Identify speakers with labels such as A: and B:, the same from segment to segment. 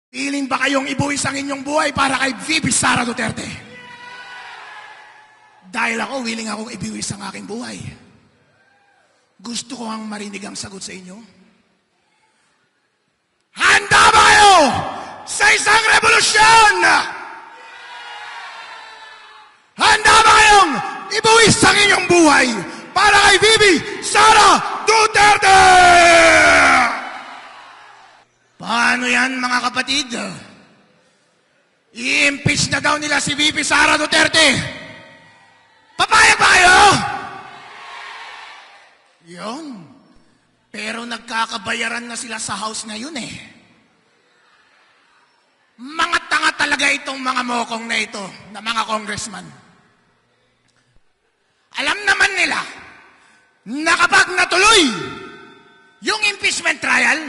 A: Piling ba kayong ibuwis ang inyong buhay para kay VP Sara Duterte? Dahil ako, willing akong ibiwis ang aking buhay. Gusto ko ang marinig ang sagot sa inyo. Handa ba kayo sa isang revolusyon? Handa ba kayong ibuwis ang inyong buhay para kay VP Sara Duterte? Paano yan, mga kapatid? I-impeach na daw nila si VP Sara Duterte. Papayag ba kayo? Yun. Pero nagkakabayaran na sila sa house ngayon eh. Mga tanga talaga itong mga mokong na ito, na mga congressman. Alam naman nila na kapag natuloy yung impeachment trial,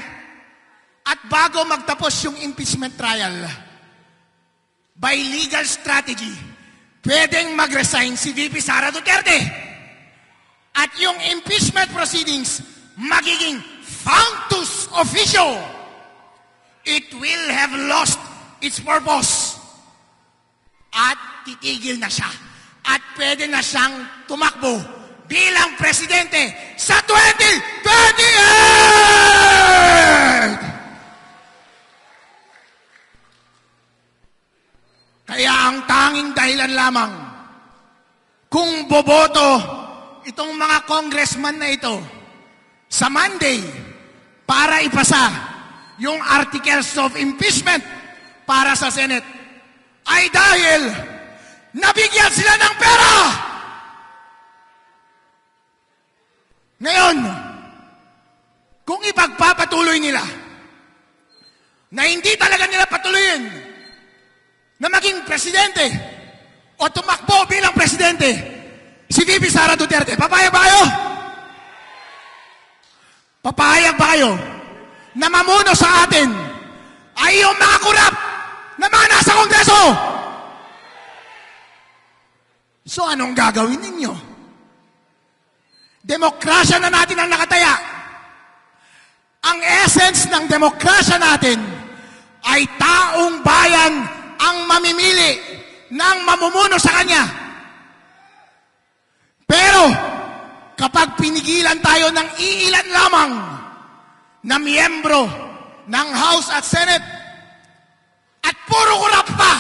A: at bago magtapos yung impeachment trial, by legal strategy, pwedeng mag-resign si VP Sara Duterte. At yung impeachment proceedings magiging functus officio. It will have lost its purpose. At titigil na siya. At pwede na siyang tumakbo bilang presidente sa 2028! Kaya ang tanging dahilan lamang kung boboto itong mga congressman na ito sa Monday para ipasa yung articles of impeachment para sa Senate ay dahil nabigyan sila ng pera. Ngayon, kung ipagpapatuloy nila na hindi talaga nila patuloyin na maging presidente o tumakbo bilang presidente si VP Sara Duterte, papayag ba kayo? Papayag ba kayo na mamuno sa atin ay yung mga kurap na mga nasa Kongreso? So anong gagawin ninyo? Demokrasya na natin ang nakataya. Ang essence ng demokrasya natin ay taong bayan ang mamimili ng mamumuno sa kanya. Pero, kapag pinigilan tayo ng iilan lamang na miyembro ng House at Senate at puro kurap pa,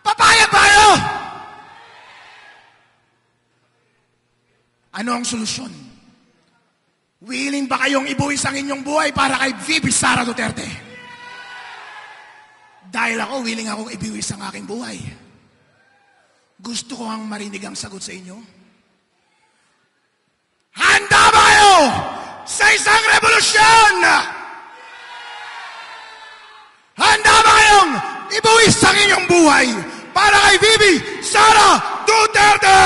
A: papayag ba kayo? Ano ang solusyon? Willing ba kayong ibuwis ang inyong buhay para kay VP Sara Duterte? Dahil ako, willing akong ibiwis ang aking buhay. Gusto ko ang marinig ang sagot sa inyo. Handa ba kayo sa isang revolusyon? Handa ba kayong ibuwis ang inyong buhay para kay VP Sara Duterte?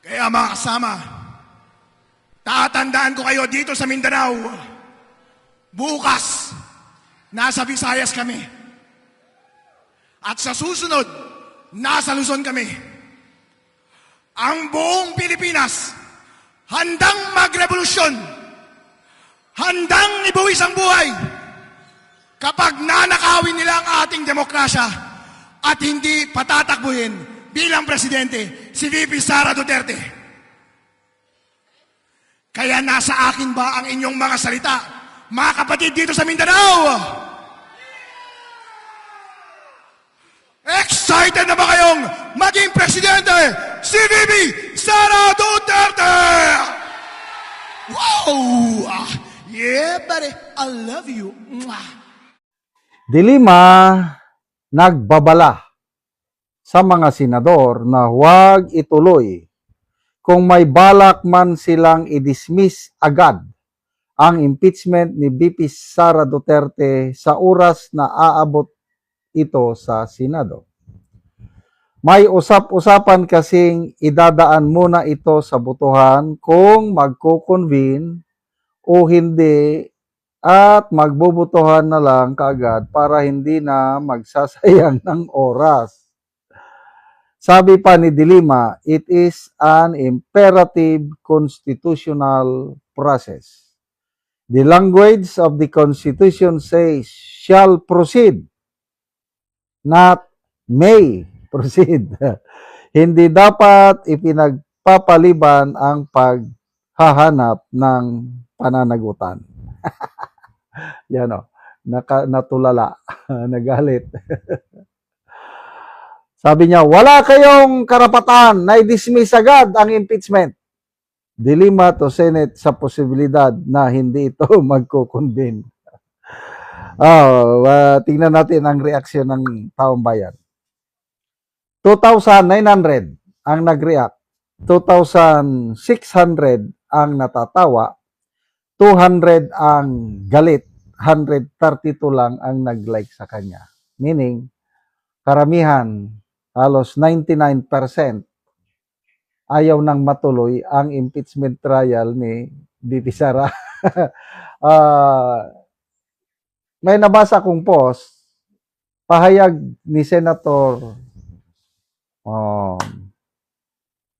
A: Kaya mga kasama, tatandaan ko kayo dito sa Mindanao. Bukas, nasa Visayas kami. At sa susunod, nasa Luzon kami. Ang buong Pilipinas, handang magrevolusyon, handang ibuwis ang buhay kapag nanakawin nila ang ating demokrasya at hindi patatakbuhin bilang presidente si VP Sara Duterte. Kaya nasa akin ba ang inyong mga salita, mga kapatid dito sa Mindanao? Excited na ba kayong maging presidente si VP Sara Duterte? Wow! Yeah, buddy. I love you.
B: Dilima nagbabala sa mga senador na huwag ituloy kung may balak man silang i-dismiss agad ang impeachment ni VP Sara Duterte sa oras na aabot ito sa Senado. May usap-usapan kasing idadaan muna ito sa botohan kung magko-convene o hindi at magbobotohan na lang kaagad para hindi na magsasayang ng oras. Sabi pa ni Dilima, it is an imperative constitutional process. The language of the Constitution says, shall proceed, not may proceed. Hindi dapat ipinagpapaliban ang paghahanap ng pananagutan. Yan o, natulala, nagalit. Sabi niya, wala kayong karapatan na i-dismiss agad ang impeachment. Dilema to Senate sa posibilidad na hindi ito magko-convene. Tingnan natin ang reaksyon ng taong bayan. 2,900 ang nag-react. 2,600 ang natatawa. 200 ang galit. 132 lang ang nag-like sa kanya. Meaning, karamihan, halos 99%, ayaw nang matuloy ang impeachment trial ni BP Sara. May nabasa kong post, pahayag ni Senator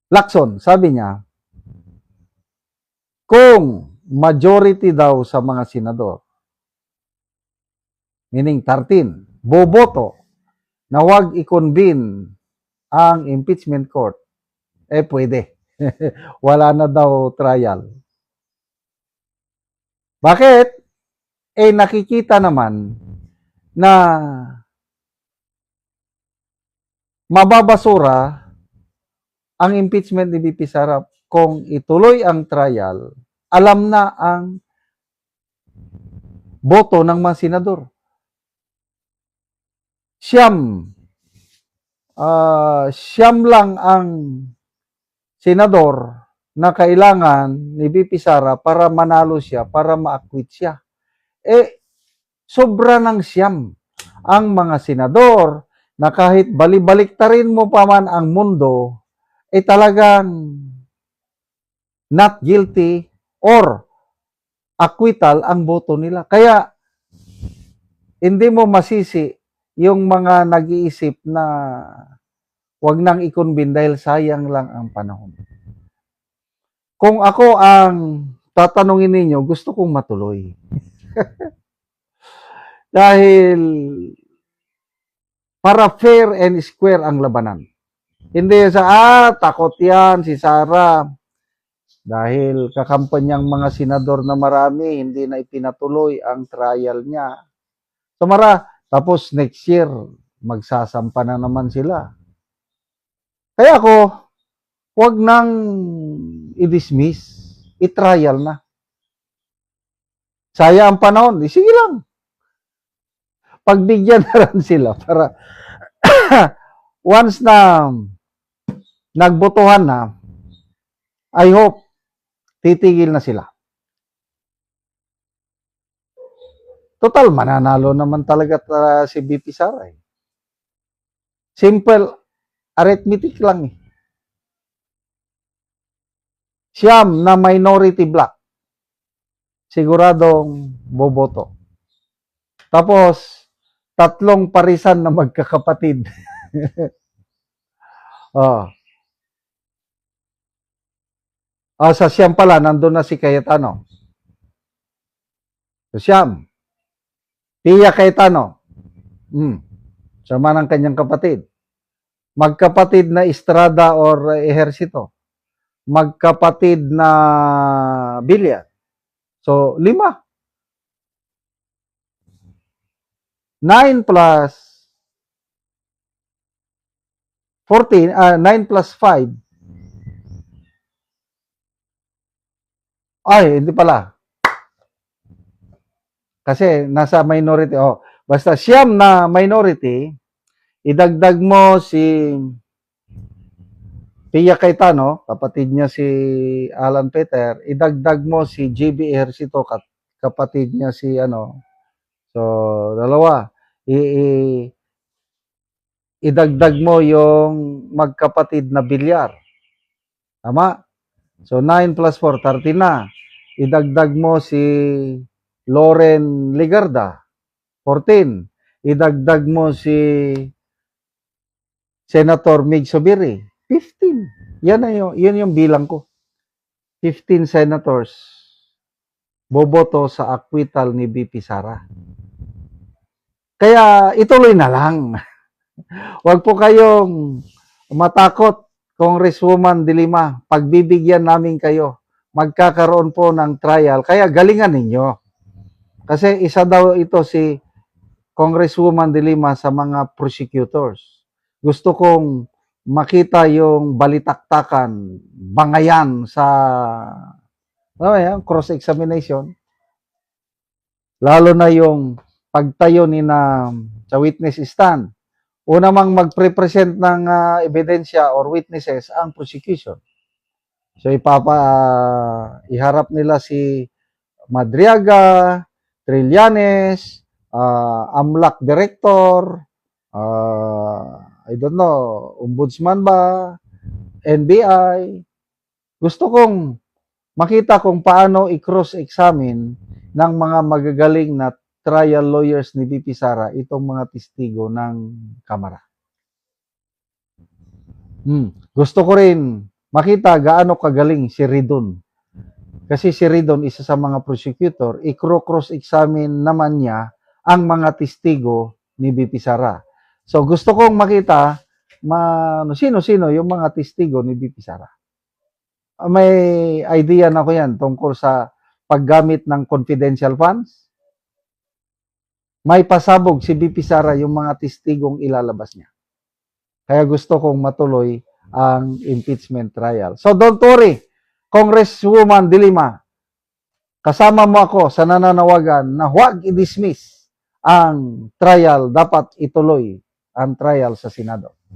B: Lacson, sabi niya, kung majority daw sa mga senador, meaning 13, boboto na wag i-convene ang impeachment court, pwede. Wala na daw trial. Bakit? Nakikita naman na mababasura ang impeachment ni BP Sara kung ituloy ang trial, alam na ang boto ng mga senador. Siyam lang ang senador na kailangan ni BP Sara para manalo siya, para ma-acquit siya. Sobra ng siyam ang mga senador na kahit balibaliktarin mo pa man ang mundo, talagang not guilty or acquittal ang boto nila. Kaya, hindi mo masisi yung mga nag-iisip na wag nang i-convene dahil sayang lang ang panahon. Kung ako ang tatanungin ninyo, gusto kong matuloy. Dahil para fair and square ang labanan. Hindi sa, takot yan si Sara. Dahil kakampanyang mga senador na marami, hindi na ipinatuloy ang trial niya. Tapos next year, magsasampa na naman sila. Kaya ako, wag nang i-dismiss, i-trial na. Saya ang panahon, sige lang. Pagbigyan na rin sila para once na nagbotohan na, I hope titigil na sila. Total, mananalo naman talaga si BP Sara. Simple arithmetic lang. Siyam na minority block, siguradong boboto. Tapos, 3 parisan na magkakapatid. Sa siyam pala, nandun na si Cayetano. So, siyam. Tia Cayetano. Sama ng kanyang kapatid. Magkapatid na Estrada or Ejercito. Magkapatid na Villar. So, 5. 9 plus 14, 9 plus 5. Ay, hindi pala. Kasi nasa minority. Basta siyam na minority, idagdag mo si Pia Cayetano, kapatid niya si Alan Peter, idagdag mo si JB Ejercito, kapatid niya si So, dalawa. Idagdag mo yung magkapatid na Villar. Tama? So, 9 plus 4, 13 na. Idagdag mo si Loren Legarda, 14. Idagdag mo si Senator Mig Zubiri, 15. Yun yung bilang ko. 15 senators boboto sa acquittal ni BP Sara. Kaya ituloy na lang. Huwag po kayong matakot, Congresswoman De Lima. Pagbibigyan namin kayo. Magkakaroon po ng trial. Kaya galingan ninyo. Kasi isa daw ito si Congresswoman De Lima sa mga prosecutors. Gusto kong makita yung balitaktakan, bangayan sa cross-examination. Lalo na yung pagtayo ni na sa witness stand. Una mang magpre-present ng ebidensya or witnesses ang prosecution. So iharap nila si Madriaga, Trillanes, AMLAC Director, I don't know, Ombudsman ba, NBI. Gusto kong makita kung paano i-cross-examine ng mga magagaling na trial lawyers ni BP Sara itong mga testigo ng Kamara. Gusto ko rin makita gaano kagaling si Ridon. Kasi si Ridon, isa sa mga prosecutor, i-cross-examine naman niya ang mga testigo ni BP Sara. So gusto kong makita sino-sino yung mga testigo ni BP Sara. May idea na ko yan tungkol sa paggamit ng confidential funds. May pasabog si BP Sara yung mga testigong ilalabas niya. Kaya gusto kong matuloy ang impeachment trial. So don't worry, Congresswoman De Lima, kasama mo ako sa nananawagan na huwag i-dismiss ang trial, dapat ituloy ang trial sa Senado.